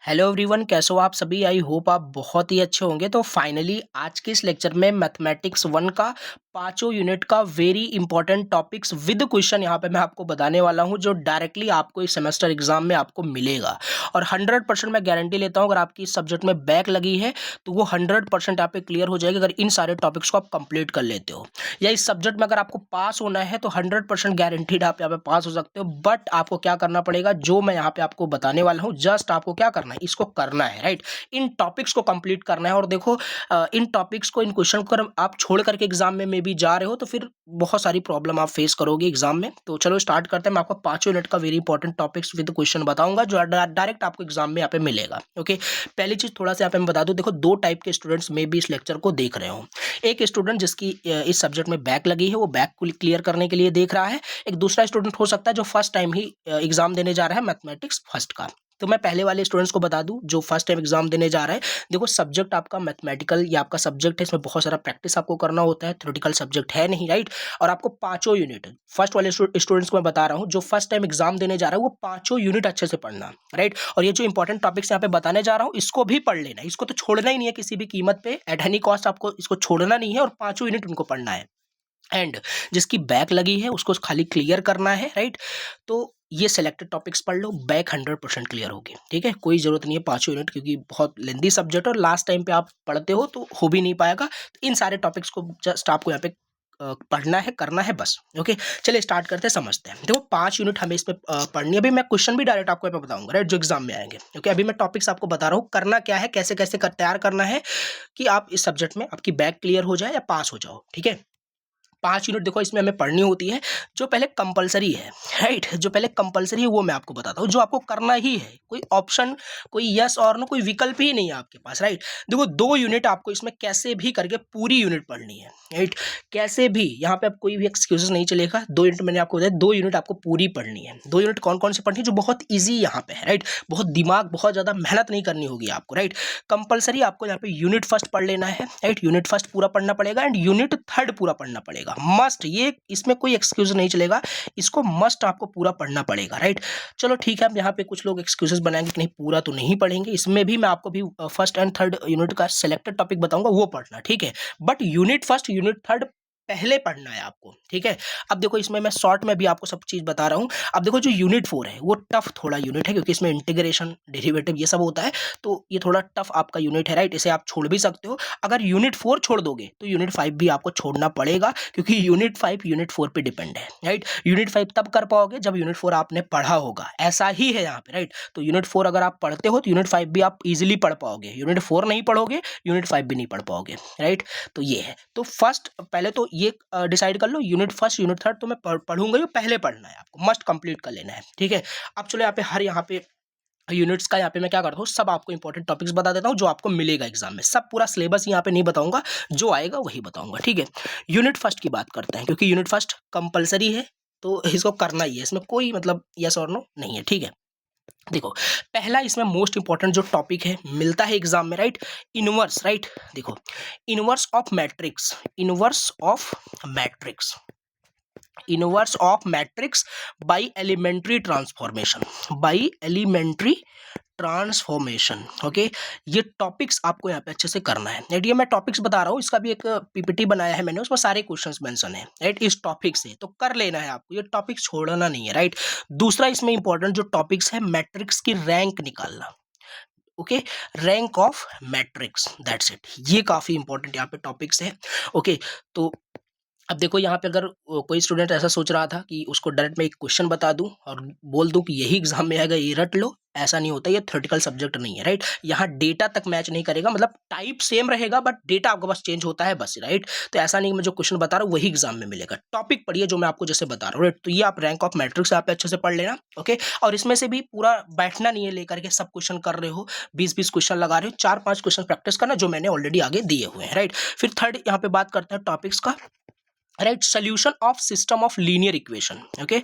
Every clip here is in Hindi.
हेलो एवरीवन, कैसे हो आप सभी। आई होप आप बहुत ही अच्छे होंगे। तो फाइनली आज के इस लेक्चर में मैथमेटिक्स 1 का पांचों यूनिट का very important topics with question यहाँ पे मैं आपको बताने वाला हूँ, जो डायरेक्टली आपको इस सेमेस्टर एग्जाम में आपको मिलेगा। और 100% मैं गारंटी लेता हूँ, अगर आपकी इस सब्जेक्ट में बैक लगी है तो वो 100% यहाँ पे क्लियर हो जाएगी, अगर इन सारे टॉपिक्स को आप कंप्लीट कर लेते हो। या इस सब्जेक्ट में अगर आपको पास होना है तो 100% गारंटीड आप यहाँ पे पास हो सकते हो। बट आपको क्या करना पड़ेगा, जो मैं यहाँ पे आपको बताने वाला हूँ, जस्ट आपको क्या करना है, इसको करना है, राइट। इन टॉपिक्स को कंप्लीट करना है। और देखो, इन टॉपिक्स को, इन क्वेश्चन को अगर आप छोड़ करके एग्जाम में भी जा रहे हो तो फिर बहुत सारी प्रॉब्लम आप फेस करोगे एग्जाम में। तो चलो स्टार्ट करते हैं। मैं आपको पांचों यूनिट का very important topics with question बताऊंगा, जो डायरेक्ट आपको एग्जाम में यहाँ पे मिलेगा। ओके, पहली चीज थोड़ा सा यहाँ पे मैं बता दूं, देखो दो टाइप के स्टूडेंट्स में भी इस लेक्चर को देख रहे हो। एक स्टूडेंट जिसकी इस सब्जेक्ट में बैक लगी है, वो बैक को क्लियर करने के लिए देख रहा है। एक दूसरा स्टूडेंट हो सकता है जो फर्स्ट टाइम ही एग्जाम देने जा रहा है मैथमेटिक्स फर्स्ट का। तो मैं पहले वाले स्टूडेंट्स को बता दूं जो फर्स्ट टाइम एग्जाम देने जा रहा है। देखो, सब्जेक्ट आपका मैथमेटिकल या आपका सब्जेक्ट है, इसमें बहुत सारा प्रैक्टिस आपको करना होता है, थ्योरेटिकल सब्जेक्ट है नहीं, राइट। और आपको पांचों यूनिट, फर्स्ट वाले स्टूडेंट्स को मैं बता रहा हूँ जो फर्स्ट टाइम एग्जाम देने जा रहा है, वो पांचों यूनिट अच्छे से पढ़ना, राइट। और ये जो इंपॉर्टेंट टॉपिक्स यहाँ पे बताने जा रहा हूँ, इसको भी पढ़ लेना, इसको तो छोड़ना ही नहीं है किसी भी कीमत पे, एट एनी कॉस्ट आपको इसको छोड़ना नहीं है, और पांचों यूनिट उनको पढ़ना है। एंड जिसकी बैक लगी है उसको खाली क्लियर करना है, राइट। तो ये सिलेक्टेड टॉपिक्स पढ़ लो, बैक 100% क्लियर होगी, ठीक है। कोई जरूरत नहीं है पांचों यूनिट, क्योंकि बहुत लेंदी सब्जेक्ट और लास्ट टाइम पे आप पढ़ते हो तो हो भी नहीं पाएगा। तो इन सारे टॉपिक्स को जस्ट आपको यहाँ पे पढ़ना है, करना है, बस। ओके, चलिए स्टार्ट करते हैं, समझते हैं। देखो, 5 यूनिट हमें इसमें पढ़नी है। अभी मैं क्वेश्चन भी डायरेक्ट आपको यहाँ पे बताऊंगा, राइट, जो एग्जाम में आएंगे। ओके, अभी मैं टॉपिक्स आपको बता रहा हूँ, करना क्या है, कैसे कैसे तैयार करना है कि आप इस सब्जेक्ट में आपकी बैक क्लियर हो जाए या पास हो जाओ, ठीक है। 5 यूनिट देखो इसमें हमें पढ़नी होती है। जो पहले कंपलसरी है, राइट, जो पहले कंपलसरी है वो मैं आपको बताता हूँ, जो आपको करना ही है। कोई ऑप्शन, कोई यस और नो, कोई विकल्प ही नहीं है आपके पास, राइट। देखो, 2 यूनिट आपको इसमें कैसे भी करके पूरी यूनिट पढ़नी है, राइट। कैसे भी, यहाँ पे आप कोई भी एक्सक्यूजेस नहीं चलेगा। 2 यूनिट मैंने आपको बताया, 2 यूनिट आपको पूरी पढ़नी है। 2 यूनिट कौन कौन से पढ़नी है, जो बहुत ईजी यहाँ पे है, राइट। बहुत दिमाग, बहुत ज्यादा मेहनत नहीं करनी होगी आपको, राइट। कंपलसरी आपको यहाँ पे यूनिट फर्स्ट पढ़ लेना है, राइट। यूनिट फर्स्ट पूरा पढ़ना पड़ेगा एंड यूनिट थर्ड पूरा पढ़ना पड़ेगा, मस्ट। ये इसमें कोई एक्सक्यूज नहीं चलेगा, इसको मस्ट आपको पूरा पढ़ना पड़ेगा, राइट। चलो ठीक है, अब यहाँ पे कुछ लोग एक्सक्यूजेस बनाएंगे कि नहीं पूरा तो नहीं पढ़ेंगे, इसमें भी मैं आपको भी फर्स्ट एंड थर्ड यूनिट का सिलेक्टेड टॉपिक बताऊंगा, वो पढ़ना, ठीक है। But unit first, unit third पहले पढ़ना है आपको, ठीक है। अब देखो, इसमें मैं शॉर्ट में भी आपको सब चीज बता रहा हूँ। अब देखो, जो यूनिट 4 है वो टफ थोड़ा यूनिट है, क्योंकि इसमें इंटीग्रेशन, डेरिवेटिव ये सब होता है, तो ये थोड़ा टफ आपका यूनिट है, राइट। इसे आप छोड़ भी सकते हो। अगर यूनिट 4 छोड़ दोगे तो यूनिट 5 भी आपको छोड़ना पड़ेगा, क्योंकि यूनिट 5 यूनिट 4 पे डिपेंड है, राइट। यूनिट 5 तब कर पाओगे जब यूनिट 4 आपने पढ़ा होगा, ऐसा ही है यहाँ पे, राइट। तो यूनिट 4 अगर आप पढ़ते हो तो यूनिट 5 भी आप इजीली पढ़ पाओगे। यूनिट 4 नहीं पढ़ोगे, यूनिट 5 भी नहीं पढ़ पाओगे, राइट। तो ये है। तो फर्स्ट, पहले तो ये डिसाइड कर लो, यूनिट फर्स्ट यूनिट थर्ड तो मैं पढ़ूंगा, ये पहले पढ़ना है आपको, मस्ट कंप्लीट कर लेना है, ठीक है। अब चलो यहाँ पे हर यहाँ पे यूनिट्स का यहाँ पे मैं क्या करता हूँ, सब आपको इंपॉर्टेंट टॉपिक्स बता देता हूँ जो आपको मिलेगा एग्जाम में। सब पूरा सिलेबस यहाँ पे नहीं बताऊंगा, जो आएगा वही बताऊंगा, ठीक है। यूनिट फर्स्ट की बात करते हैं, क्योंकि यूनिट फर्स्ट कंपलसरी है, तो इसको करना ही है, इसमें कोई मतलब यस और नो नहीं है, ठीक है। देखो, पहला इसमें मोस्ट इंपॉर्टेंट जो टॉपिक है, मिलता है एग्जाम में, राइट, इनवर्स, राइट। देखो, inverse of matrix, inverse of matrix, inverse of matrix by elementary transformation, by elementary transformation. Okay, ये टॉपिक्स आपको यहाँ पे अच्छे से करना है, राइट। ये मैं टॉपिक्स बता रहा हूँ, इसका भी एक पीपीटी बनाया है मैंने, उसमें सारे क्वेश्चंस मेंशन है, राइट। इस टॉपिक से तो कर लेना है आपको, ये टॉपिक छोड़ना नहीं है, राइट। दूसरा इसमें इंपॉर्टेंट जो टॉपिक्स है, मैट्रिक्स की रैंक निकालना। Okay, rank of matrix, that's it. ये काफी इंपॉर्टेंट यहाँ पे टॉपिक्स है। ओके, तो अब देखो, यहाँ पे अगर कोई स्टूडेंट ऐसा सोच रहा था कि उसको डायरेक्ट मैं एक क्वेश्चन बता दूं और बोल दूं कि यही एग्जाम में आएगा, ये रट लो, ऐसा नहीं होता। ये थ्योरेटिकल सब्जेक्ट नहीं है, राइट। यहाँ डेटा तक मैच नहीं करेगा, मतलब टाइप सेम रहेगा बट डेटा आपके पास चेंज होता है, बस, राइट। तो ऐसा नहीं, मैं जो क्वेश्चन बता रहा हूँ वही एग्जाम में मिलेगा। टॉपिक पढ़िए जो मैं आपको जैसे बता रहा हूँ, राइट। तो ये आप रैंक ऑफ मैट्रिक्स यहाँ पे अच्छे से पढ़ लेना, ओके। और इसमें से भी पूरा बैठना नहीं है लेकर के सब क्वेश्चन कर रहे हो, 20-20 क्वेश्चन लगा रहे हो, 4-5 क्वेश्चन प्रैक्टिस करना, जो मैंने ऑलरेडी आगे दिए हुए हैं, राइट। फिर थर्ड यहाँ पे बात करते हैं टॉपिक्स का, right, solution of system of linear equation, okay,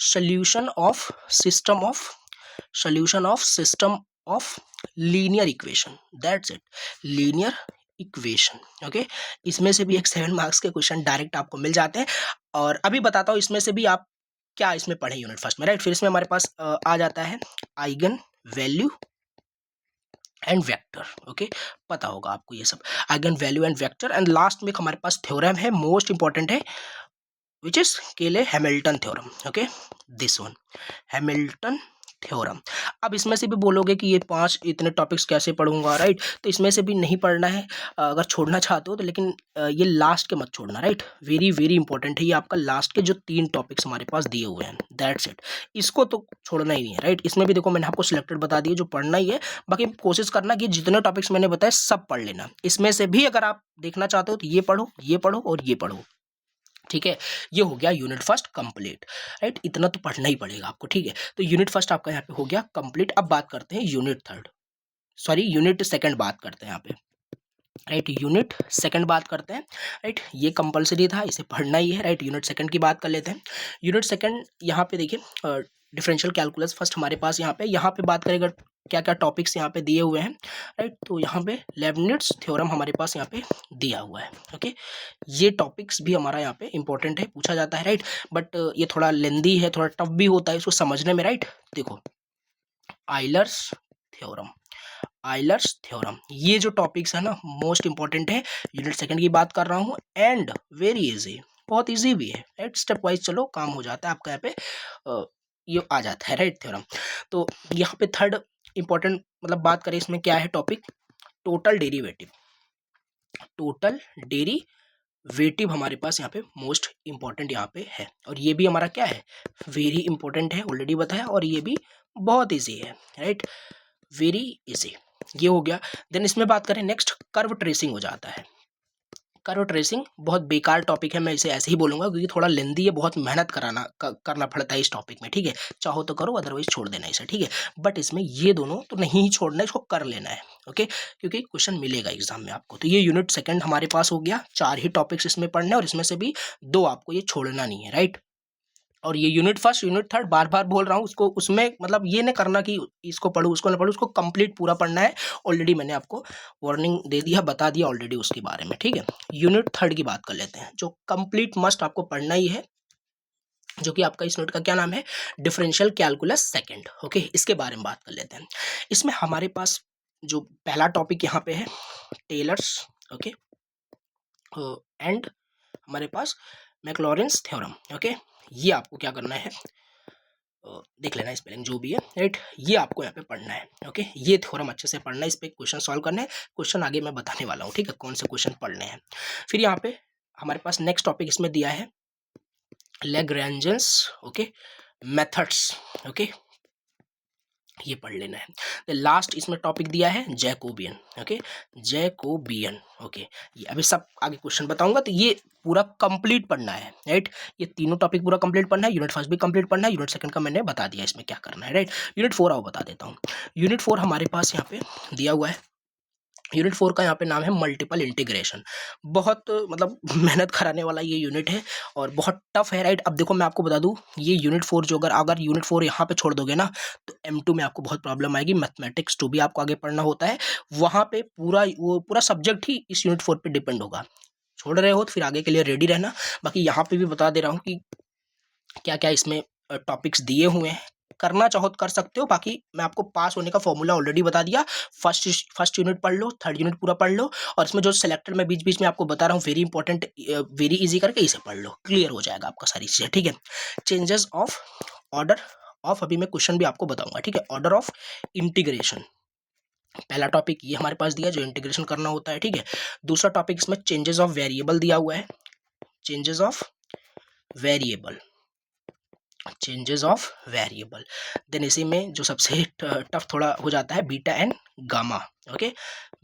solution of system of solution of system of linear equation, that's it, linear equation, okay. इसमें से भी एक 7 मार्क्स के क्वेश्चन डायरेक्ट आपको मिल जाते हैं। और अभी बताता हूँ इसमें से भी आप क्या इसमें पढ़े यूनिट फर्स्ट में, राइट। फिर इसमें हमारे पास आ जाता है eigen value, and vector. Okay, पता होगा आपको ये सब, eigen value and vector. And last में हमारे पास थ्योरम है, मोस्ट इंपॉर्टेंट है, विच इज केले Hamilton theorem. Okay, this one, Hamilton theorem. अब इसमें से भी बोलोगे कि ये 5 इतने टॉपिक्स कैसे पढ़ूंगा, राइट? तो इसमें से भी नहीं पढ़ना है, अगर छोड़ना चाहते हो तो, लेकिन ये लास्ट के मत छोड़ना, राइट? वेरी वेरी इंपॉर्टेंट है ये आपका लास्ट के जो 3 टॉपिक्स हमारे पास दिए हुए हैं, दैट्स इट। इसको तो छोड़ना ही नहीं है, राइट? इसमें भी देखो मैंने आपको सिलेक्टेड बता दिए जो पढ़ना ही है, बाकी कोशिश करना कि जितने टॉपिक्स मैंने बताए सब पढ़ लेना। इसमें से भी अगर आप देखना चाहते हो तो ये पढ़ो, ये पढ़ो और ये पढ़ो, ठीक है? ये हो गया यूनिट फर्स्ट कंप्लीट, राइट? इतना तो पढ़ना ही पड़ेगा आपको, ठीक है? तो यूनिट फर्स्ट आपका यहाँ पे हो गया कंप्लीट। अब बात करते हैं unit third, sorry unit second बात करते हैं यहाँ पे, राइट? यूनिट सेकंड बात करते हैं, राइट? ये कंपलसरी था, इसे पढ़ना ही है, राइट? यूनिट सेकंड की बात कर लेते हैं। यूनिट सेकंड यहाँ पे देखिए, डिफरेंशियल कैलकुलस फर्स्ट हमारे पास यहाँ पे बात करेगा क्या क्या टॉपिक्स यहाँ पे दिए हुए हैं, राइट? तो यहाँ पे लेबनिट्ज थ्योरम हमारे पास यहाँ पे दिया हुआ है। ओके, ये टॉपिक्स भी हमारा यहाँ पे इंपॉर्टेंट है, पूछा जाता है, राइट? बट ये थोड़ा लेंदी है, थोड़ा टफ भी होता है इसको समझने में, राइट? देखो, आइलर्स थ्योरम, आइलर्स थ्योरम, ये जो टॉपिक्स है ना मोस्ट इंपॉर्टेंट है, यूनिट सेकंड की बात कर रहा हूँ, एंड वेरी इजी, बहुत इजी भी है, राइट? स्टेप वाइज चलो काम हो जाता है आपका, यहाँ पे ये आ जाता है, राइट? थ्योरम। तो यहाँ पे थर्ड इंपॉर्टेंट मतलब बात करें इसमें क्या है topic, total derivative, total derivative हमारे पास यहाँ पे मोस्ट इंपॉर्टेंट यहाँ पे है, और ये भी हमारा क्या है, वेरी इंपॉर्टेंट है, ऑलरेडी बताया, और ये भी बहुत इजी है, राइट? वेरी इजी, ये हो गया। देन इसमें बात करें नेक्स्ट, कर्व ट्रेसिंग हो जाता है। कर्व ट्रेसिंग बहुत बेकार टॉपिक है, मैं इसे ऐसे ही बोलूंगा क्योंकि थोड़ा लेंदी है, बहुत मेहनत करना पड़ता है इस टॉपिक में, ठीक है? चाहो तो करो, अदरवाइज छोड़ देना इसे, ठीक है? बट इसमें ये दोनों तो नहीं ही छोड़ना है, इसको कर लेना है, ओके? क्योंकि क्वेश्चन मिलेगा एग्जाम में आपको। तो ये यूनिट सेकंड हमारे पास हो गया, 4 ही टॉपिक्स इसमें पढ़ने हैं, और इसमें से भी 2 आपको ये छोड़ना नहीं है, राइट? और ये यूनिट फर्स्ट यूनिट थर्ड बार बार बोल रहा हूँ, उसको उसमें मतलब ये नहीं करना कि इसको पढ़ूँ उसको ना पढ़ूँ, उसको कंप्लीट पूरा पढ़ना है। ऑलरेडी मैंने आपको वार्निंग दे दिया, बता दिया ऑलरेडी उसके बारे में, ठीक है? यूनिट थर्ड की बात कर लेते हैं, जो कंप्लीट मस्ट आपको पढ़ना ही है, जो कि आपका इस यूनिट का क्या नाम है, डिफरेंशियल कैलकुलस सेकंड। ओके, इसके बारे में बात कर लेते हैं। इसमें हमारे पास जो पहला टॉपिक यहाँ पे है, टेलर्स, ओके, एंड हमारे पास मैक्लॉरेंस थ्योरम। ओके, ये आपको क्या करना है, देख लेना स्पेलिंग जो भी है, राइट? ये आपको यहाँ पे पढ़ना है, ओके? ये थ्योरम अच्छे से पढ़ना है, इस पे क्वेश्चन सॉल्व करना है, क्वेश्चन आगे मैं बताने वाला हूँ, ठीक है? कौन से क्वेश्चन पढ़ने हैं। फिर यहाँ पे हमारे पास नेक्स्ट टॉपिक इसमें दिया है, लैग्रेंजन्स, ओके, मेथड्स, ओके, ये पढ़ लेना है। लास्ट इसमें टॉपिक दिया है जैकोबियन, ओके, जैकोबियन, ओके। ये अभी सब आगे क्वेश्चन बताऊंगा, तो ये पूरा कंप्लीट पढ़ना है, राइट? ये तीनों टॉपिक पूरा कंप्लीट पढ़ना है, यूनिट फर्स्ट भी कंप्लीट पढ़ना है, यूनिट सेकंड का मैंने बता दिया इसमें क्या करना है, राइट? यूनिट 4 आओ बता देता हूँ। यूनिट 4 हमारे पास यहाँ पे दिया हुआ है, यूनिट 4 का यहाँ पे नाम है मल्टीपल इंटीग्रेशन। बहुत मतलब मेहनत कराने वाला ये यूनिट है और बहुत टफ है, राइट? अब देखो मैं आपको बता दूं, ये यूनिट 4 जो अगर यूनिट 4 यहाँ पे छोड़ दोगे ना, तो M2 में आपको बहुत प्रॉब्लम आएगी। मैथमेटिक्स 2 भी आपको आगे पढ़ना होता है, वहाँ पे पूरा सब्जेक्ट ही इस यूनिट 4 पे डिपेंड होगा। छोड़ रहे हो तो फिर आगे के लिए रेडी रहना। बाकी यहाँ पे भी बता दे रहा हूँ कि क्या क्या इसमें टॉपिक्स दिए हुए हैं, करना चाहो तो कर सकते हो। बाकी मैं आपको पास होने का फॉर्मूला ऑलरेडी बता दिया। फर्स्ट यूनिट पढ़ लो, थर्ड यूनिट पूरा पढ़ लो, और इसमें जो सिलेक्टेड मैं बीच बीच में आपको बता रहा हूँ वेरी इंपॉर्टेंट, वेरी इजी करके इसे पढ़ लो, क्लियर हो जाएगा आपका सारी चीज़ें, ठीक है? चेंजेस ऑफ ऑर्डर ऑफ, अभी मैं क्वेश्चन भी आपको बताऊंगा, ठीक है? ऑर्डर ऑफ इंटीग्रेशन, पहला टॉपिक ये हमारे पास दिया जो इंटीग्रेशन करना होता है, ठीक है? दूसरा टॉपिक इसमें चेंजेस ऑफ वेरिएबल दिया हुआ है, changes of variable, changes of variable. Then इसी में जो सबसे टफ थोड़ा हो जाता है, beta and gamma, okay,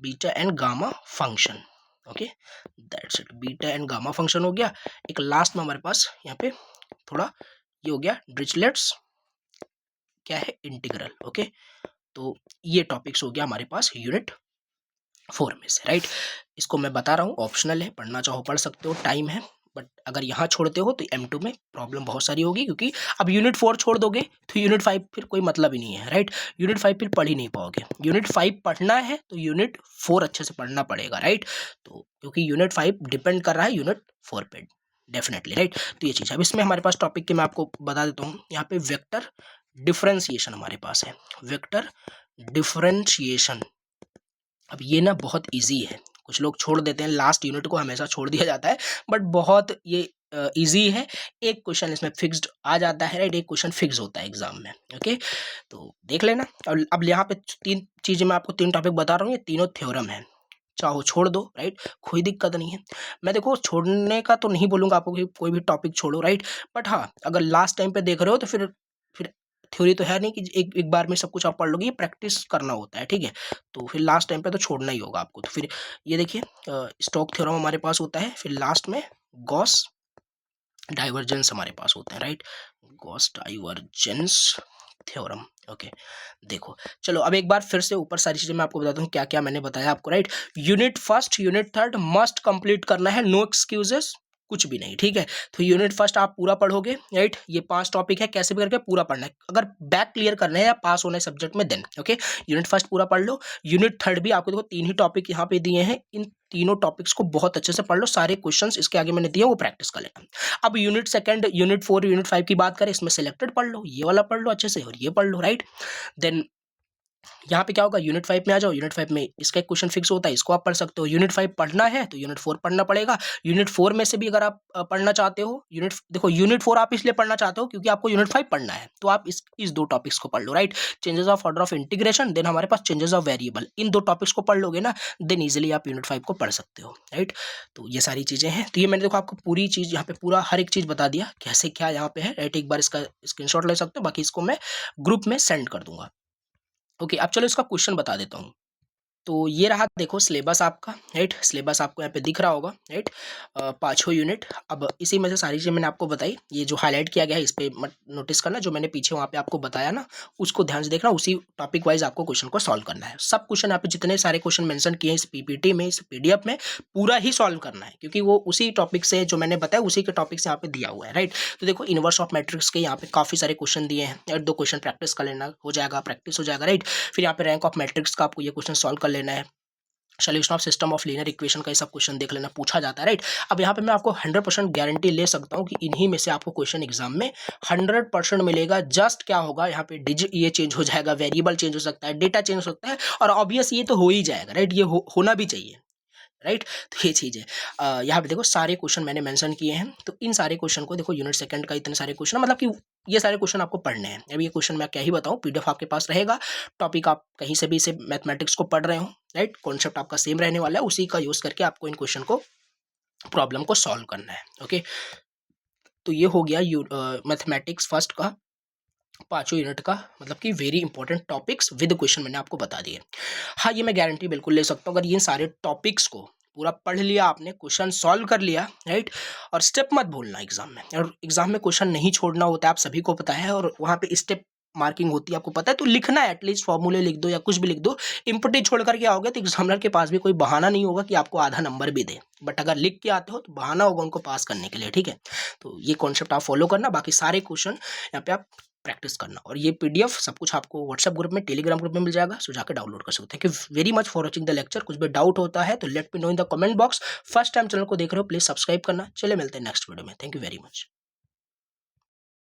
beta and gamma function, okay, that's it. Beta and gamma function हो गया। एक लास्ट में हमारे पास यहाँ पे थोड़ा ये हो गया डिरिचलेट्स क्या है, इंटीग्रल, ओके। तो ये टॉपिक्स हो गया हमारे पास यूनिट 4 में से, राइट? इसको मैं बता रहा हूँ ऑप्शनल है, पढ़ना चाहो पढ़ सकते हो, टाइम है। बट अगर यहाँ छोड़ते हो तो M2 में प्रॉब्लम बहुत सारी होगी, क्योंकि अब यूनिट 4 छोड़ दोगे तो यूनिट 5 फिर कोई मतलब ही नहीं है, राइट? यूनिट 5 फिर पढ़ ही नहीं पाओगे। यूनिट 5 पढ़ना है तो यूनिट 4 अच्छे से पढ़ना पड़ेगा, राइट? तो क्योंकि यूनिट 5 डिपेंड कर रहा है यूनिट 4 पे डेफिनेटली, राइट? तो ये चीज़ है। अब इसमें हमारे पास टॉपिक के मैं आपको बता देता हूँ, यहाँ पे वेक्टर डिफरेंशिएशन हमारे पास है, वेक्टर डिफरेंशिएशन, अब ये ना बहुत ईजी है, कुछ लोग छोड़ देते हैं, लास्ट यूनिट को हमेशा छोड़ दिया जाता है, बट बहुत ये ईजी है। एक क्वेश्चन इसमें फिक्स्ड आ जाता है, राइट, एक क्वेश्चन फिक्स होता है एग्जाम में। ओके, तो देख लेना। और अब यहाँ पे तीन चीजें मैं आपको, तीन टॉपिक बता रहा हूँ, ये तीनों थ्योरम है, चाहो छोड़ दो, राइट, कोई दिक्कत नहीं है। मैं देखो छोड़ने का तो नहीं बोलूंगा आपको कि कोई भी टॉपिक छोड़ो, राइट, बट हाँ अगर लास्ट टाइम पे देख रहे हो तो फिर थ्योरी तो है नहीं कि एक बार में सब कुछ आप पढ़ लोगे, ये प्रैक्टिस करना होता है, ठीक है। तो फिर लास्ट टाइम पे तो छोड़ना ही होगा आपको। तो फिर ये देखिए, स्टोक थ्योरम हमारे पास होता है, फिर लास्ट में गॉस डाइवर्जेंस हमारे पास होते हैं, right, Gauss divergence theorem. Okay, देखो चलो अब एक बार फिर से ऊपर सारी चीजें मैं आपको बताता हूँ क्या क्या मैंने बताया आपको, right. Unit first unit third must complete करना है, नो एक्सक्यूजेस, कुछ भी नहीं, ठीक है। तो यूनिट फर्स्ट आप पूरा पढ़ोगे, राइट, ये 5 टॉपिक है, कैसे भी करके पूरा पढ़ना है, अगर बैक क्लियर करना है या पास होना है सब्जेक्ट में देन। ओके, यूनिट फर्स्ट पूरा पढ़ लो। यूनिट थर्ड भी आपको देखो 3 ही टॉपिक यहाँ पे दिए हैं, इन तीनों टॉपिक्स को बहुत अच्छे से पढ़ लो, सारे क्वेश्चंस इसके आगे मैंने दिए वो प्रैक्टिस कर लेना। अब यूनिट सेकंड यूनिट 4 यूनिट 5 की बात करें, इसमें सिलेक्टेड पढ़ लो, ये वाला पढ़ लो अच्छे से और ये पढ़ लो, राइट। देन यहाँ पे क्या होगा, यूनिट 5 में आ जाओ, यूनिट 5 में इसका एक क्वेश्चन फिक्स होता है, इसको आप पढ़ सकते हो। यूनिट 5 पढ़ना है तो यूनिट 4 पढ़ना पड़ेगा। यूनिट 4 में से भी अगर आप पढ़ना चाहते हो, यूनिट 4 आप इसलिए पढ़ना चाहते हो क्योंकि आपको यूनिट 5 पढ़ना है, तो आप इस दो टॉपिक्स को पढ़ लो, right. Changes of order of integration, then हमारे पास चेंजेस ऑफ वेरिएबल, इन दो टॉपिक्स को पढ़ लोगे ना, देन इजिली आप यूनिट 5 को पढ़ सकते हो, राइट। तो ये सारी चीजें हैं। तो ये मैंने देखो आपको पूरी चीज यहाँ पे पूरा हर एक चीज बता दिया कैसे क्या यहाँ पे है, राइट। एक बार इसका स्क्रीनशॉट ले सकते हो, बाकी इसको मैं ग्रुप में सेंड कर दूंगा। ओके, अब चलो इसका क्वेश्चन बता देता हूँ। तो ये रहा देखो सिलेबस आपका, राइट, सिलेबस आपको यहाँ पे दिख रहा होगा, राइट, पाँचों यूनिट। अब इसी में से सारी चीज़ें मैंने आपको बताई, ये जो हाईलाइट किया गया है इस पे मत नोटिस करना, जो मैंने पीछे वहाँ पे आपको बताया ना उसको ध्यान से देखना, उसी टॉपिक वाइज आपको क्वेश्चन को सॉल्व करना है। सब क्वेश्चन यहाँ पे जितने सारे क्वेश्चन मेंशन किए हैं इस पीपीटी में, इस पीडीएफ में, पूरा ही सॉल्व करना है, क्योंकि वो उसी टॉपिक से जो मैंने बताया उसी के टॉपिक से यहाँ पे दिया हुआ है, राइट। तो देखो इनवर्स ऑफ मैट्रिक्स के यहाँ पे काफ़ी सारे क्वेश्चन दिए हैं, और 2 क्वेश्चन प्रैक्टिस कर लेना, हो जाएगा, प्रैक्टिस हो जाएगा, राइट। फिर यहाँ पे रैंक ऑफ मैट्रिक्स का आपको ये क्वेश्चन सॉल्व कर लेना है। Solution of system of linear equation का ये सब क्वेश्चन देख लेना, पूछा जाता है, राइट। अब यहाँ पे मैं आपको 100% गारंटी ले सकता हूँ कि इन्हीं में से आपको क्वेश्चन एग्जाम में 100% मिलेगा। जस्ट क्या होगा, यहाँ पे डिजिट ये चेंज हो जाएगा, वेरिएबल चेंज हो सकता है, डेटा चेंज हो सकता है, और ऑब्वियस ये तो हो ही जाएगा, राइट, ये होना भी चाहिए, राइट। तो ये चीज़ है। यहाँ पे देखो सारे क्वेश्चन मैंने मेंशन किए हैं, तो इन सारे क्वेश्चन को देखो, यूनिट सेकंड का इतने सारे क्वेश्चन, मतलब कि ये सारे क्वेश्चन आपको पढ़ने हैं। अब ये क्वेश्चन मैं क्या ही बताऊँ, पीडीएफ आपके पास रहेगा, टॉपिक आप कहीं से भी इसे मैथमेटिक्स को पढ़ रहे हो, राइट, कॉन्सेप्ट आपका सेम रहने वाला है, उसी का यूज़ करके आपको इन क्वेश्चन को, प्रॉब्लम को सॉल्व करना है। ओके, तो ये हो गया मैथमेटिक्स फर्स्ट का पांचों यूनिट का, मतलब कि very important topics with question मैंने आपको बता दिए। हाँ, ये मैं गारंटी बिल्कुल ले सकता हूँ, अगर ये सारे टॉपिक्स को पूरा पढ़ लिया आपने, क्वेश्चन सॉल्व कर लिया, राइट, और स्टेप मत भूलना एग्जाम में, और एग्जाम में क्वेश्चन नहीं छोड़ना होता है, आप सभी को पता है, और वहाँ पे स्टेप मार्किंग होती है, आपको पता है, तो लिखना है, एटलीस्ट फॉर्मूले लिख दो या कुछ भी लिख दो, इंपॉर्टेंट छोड़ करके आओगे तो एग्जामिनर के पास भी कोई बहाना नहीं होगा कि आपको आधा नंबर भी दे, बट अगर लिख के आते हो तो बहाना होगा उनको पास करने के लिए, ठीक है। तो ये कॉन्सेप्ट आप फॉलो करना, बाकी सारे क्वेश्चन यहाँ पे आप प्रैक्टिस करना, और ये पीडीएफ सब कुछ आपको व्हाट्सएप ग्रुप में, टेलीग्राम ग्रुप में मिल जाएगा, सो जाकर डाउनलोड कर सकते हैं। Thank you very much for watching the lecture. कुछ भी डाउट होता है तो let me know in the comment box. First time channel को देख रहे हो प्लीज सब्सक्राइब करना। चले मिलते हैं नेक्स्ट वीडियो में। Thank you very much.